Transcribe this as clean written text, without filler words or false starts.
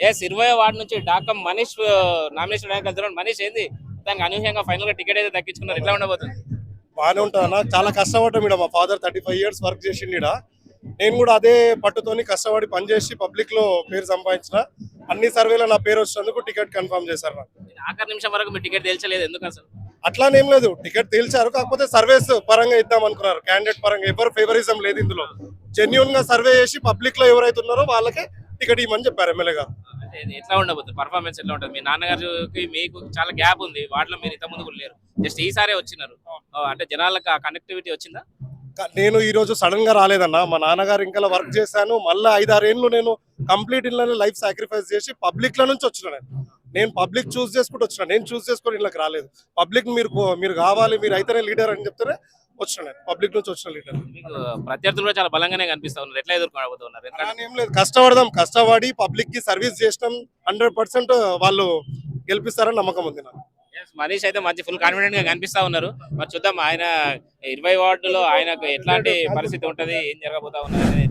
Yes 20వ ward నుంచి డాకం Manish nomination వేయడానికి వెళ్తున్నాడు. మనీష్ ఏంది దానికి అనూహ్యంగా ఫైనల్ గా టికెట్ అయితే దక్కించుకున్నారు. ఎట్లా ఉండబోతుంది? బాగానే ఉంటుంది అన్న. చాలా కష్టపడ్డాం ఈడ. మా ఫాదర్ 35 years వర్క్ చేసిండు ఈడ. నేను కూడా అదే పట్టుతోని కష్టపడి పనిచేసి పబ్లిక్ లో పేరు సంపాదించిన. అన్ని సర్వేలో నా పేరు వచ్చినందుకు టికెట్ కన్ఫర్మ్ చేశారు నాకు. ఆఖరి నిమిషం వరకు మీ టికెట్ తేల్చలేదు ఎందుకు అసలు? అట్లానేం లేదు, టికెట్ తేల్చారు. కాకపోతే సర్వేస్ పరంగా ఇద్దాం అనుకున్నారు. క్యాండిడేట్ పరంగా ఎవరు ఫేవరిజం లేదు ఇందులో. జెన్యున్ గా సర్వే చేసి పబ్లిక్ లో ఎవరైతే ఉన్నారో వాళ్ళకే టికెట్ ఇవ్వమని చెప్పారు ఎమ్మెల్యే గారు. అంటే ఇది ఎట్లా ఉండబోతుంది? పర్ఫార్మెన్స్ ఎట్లా ఉంటుంది? మీ నాన్నగారికి మీకు చాలా గ్యాప్ ఉంది, వాటిలో మీరు ఇంత ముందు కూడా లేరు, జస్ట్ ఈసారే వచ్చినారు. అంటే జనాలకు ఆ కనెక్టివిటీ వచ్చిందా? నేను ఈ రోజు సడన్ గా రాలేదన్న. మా నాన్నగారు ఇంకా వర్క్ చేశాను. మళ్ళీ 5-6 ఏళ్ళు నేను కంప్లీట్ ఇళ్ళని లైఫ్ సాక్రిఫైస్ చేసి పబ్లిక్ లో నుంచి వచ్చిన. నేను పబ్లిక్ చూస్ చేసుకుంటూ వచ్చిన. నేను చూస్ చేసుకొని ఇళ్ళకి రాలేదు. పబ్లిక్ మీరు కావాలి, మీరు అయితేనే లీడర్ అని చెప్తేనే వచ్చిన. నేను పబ్లిక్ నుంచి వచ్చిన లీడర్. మీకు ప్రత్యర్థులు కూడా చాలా బలంగానే కనిపిస్తా ఉన్నారు. ఎట్లా ఎదుర్కోబోతున్నారు? ఎందుకంటే ఏం లేదు, కష్టపడదాం. కష్టపడి పబ్లిక్ కి సర్వీస్ చేసినాం. 100% వాళ్ళు గెలిపిస్తారని నమ్మకం ఉంది నాకు. మనీష్ అయితే మంచి ఫుల్ కాన్ఫిడెంట్ గా కనిపిస్తా ఉన్నారు. మరి చూద్దాం ఆయన 20 వార్డులో ఆయనకు ఎట్లాంటి పరిస్థితి ఉంటది, ఏం జరగబోతా ఉన్నది.